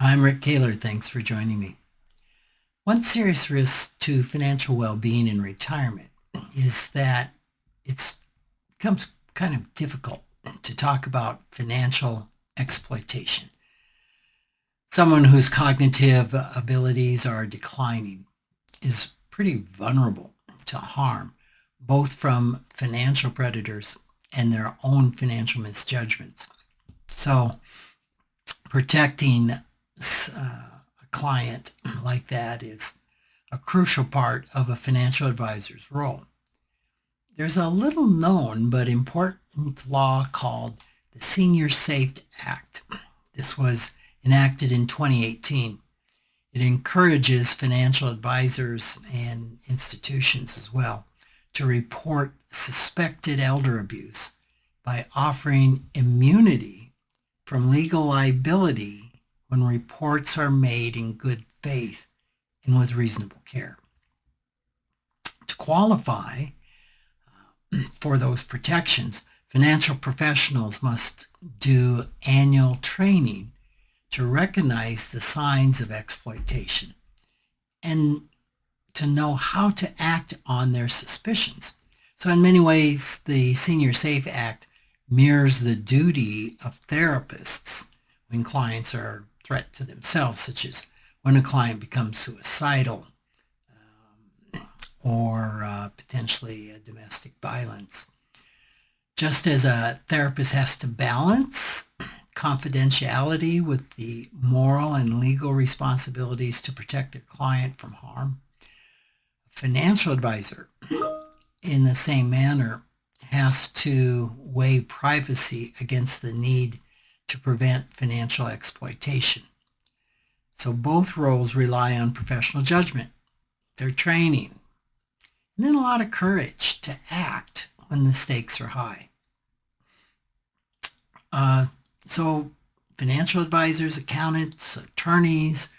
I'm Rick Kaler. Thanks for joining me. One serious risk to financial well-being in retirement is that it becomes kind of difficult to talk about financial exploitation. Someone whose cognitive abilities are declining is pretty vulnerable to harm, both from financial predators and their own financial misjudgments. So, protecting a client like that is a crucial part of a financial advisor's role. There's a little known but important law called the Senior Safe Act. This was enacted in 2018. It encourages financial advisors and institutions as well to report suspected elder abuse by offering immunity from legal liability when reports are made in good faith and with reasonable care. To qualify for those protections, financial professionals must do annual training to recognize the signs of exploitation and to know how to act on their suspicions. So in many ways, the Senior Safe Act mirrors the duty of therapists when clients are a threat to themselves, such as when a client becomes suicidal or potentially domestic violence. Just as a therapist has to balance confidentiality with the moral and legal responsibilities to protect their client from harm, a financial advisor, in the same manner, has to weigh privacy against the need to prevent financial exploitation. So both roles rely on professional judgment, their training, and then a lot of courage to act when the stakes are high. So financial advisors, accountants, attorneys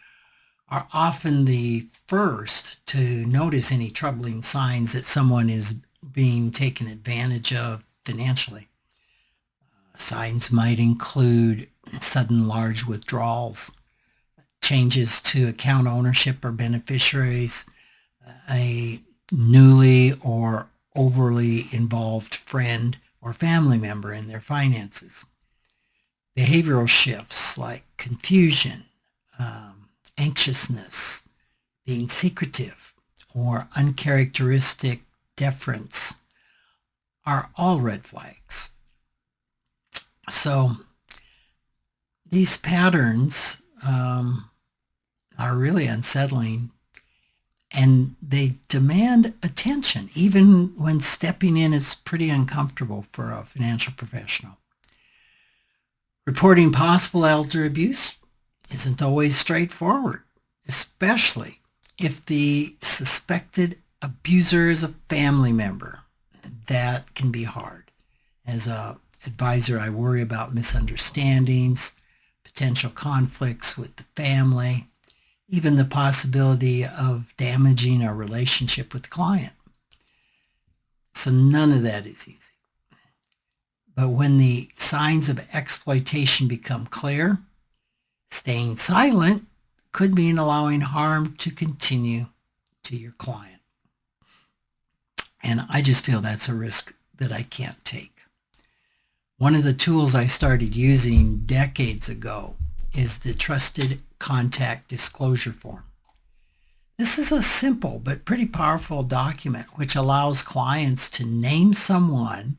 are often the first to notice any troubling signs that someone is being taken advantage of financially. Signs might include sudden large withdrawals, changes to account ownership or beneficiaries, a newly or overly involved friend or family member in their finances. Behavioral shifts like confusion, anxiousness, being secretive, or uncharacteristic deference are all red flags. So these patterns are really unsettling, and they demand attention even when stepping in is pretty uncomfortable for a financial professional. Reporting possible elder abuse isn't always straightforward, especially if the suspected abuser is a family member. That can be hard. As an advisor, I worry about misunderstandings, potential conflicts with the family, even the possibility of damaging our relationship with the client. So none of that is easy. But when the signs of exploitation become clear, staying silent could mean allowing harm to continue to your client. And I just feel that's a risk that I can't take. One of the tools I started using decades ago is the Trusted Contact Disclosure Form. This is a simple but pretty powerful document which allows clients to name someone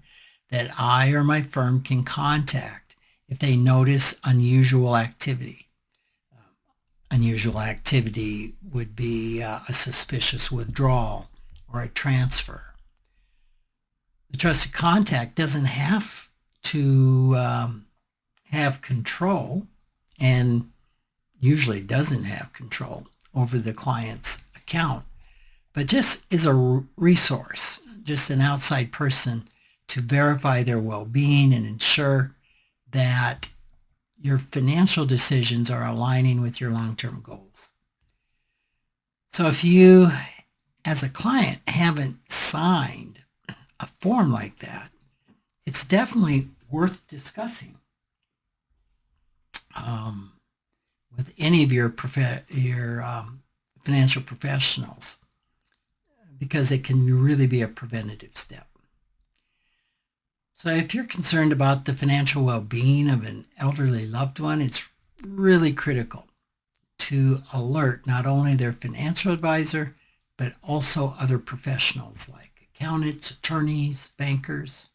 that I or my firm can contact if they notice unusual activity. Unusual activity would be a suspicious withdrawal or a transfer. The trusted contact doesn't have to have control, and usually doesn't have control over the client's account, but just is a resource, just an outside person to verify their well-being and ensure that your financial decisions are aligning with your long-term goals. So if you, as a client, haven't signed a form like that, it's definitely worth discussing with any of your financial professionals, because it can really be a preventative step. So if you're concerned about the financial well-being of an elderly loved one, it's really critical to alert not only their financial advisor, but also other professionals like accountants, attorneys, bankers.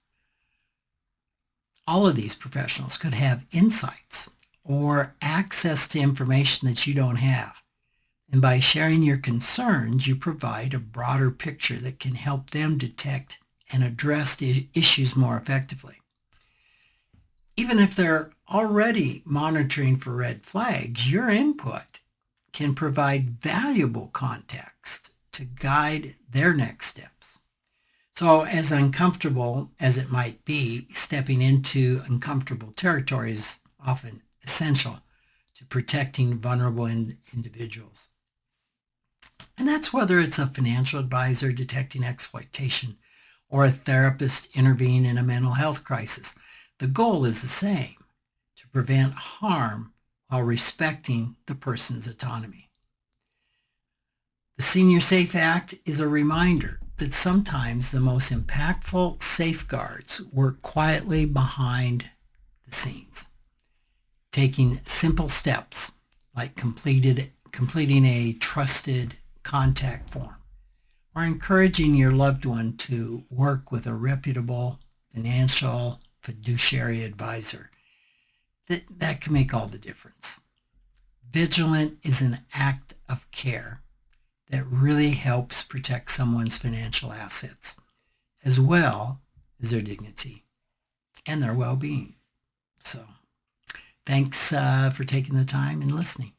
All of these professionals could have insights or access to information that you don't have. And by sharing your concerns, you provide a broader picture that can help them detect and address the issues more effectively. Even if they're already monitoring for red flags, your input can provide valuable context to guide their next steps. So as uncomfortable as it might be, stepping into uncomfortable territory is often essential to protecting vulnerable individuals. And that's whether it's a financial advisor detecting exploitation or a therapist intervening in a mental health crisis. The goal is the same: to prevent harm while respecting the person's autonomy. The Senior Safe Act is a reminder that sometimes the most impactful safeguards work quietly behind the scenes. Taking simple steps like completing a trusted contact form, or encouraging your loved one to work with a reputable financial fiduciary advisor, that can make all the difference. Vigilant is an act of care that really helps protect someone's financial assets, as well as their dignity and their well-being. So thanks for taking the time and listening.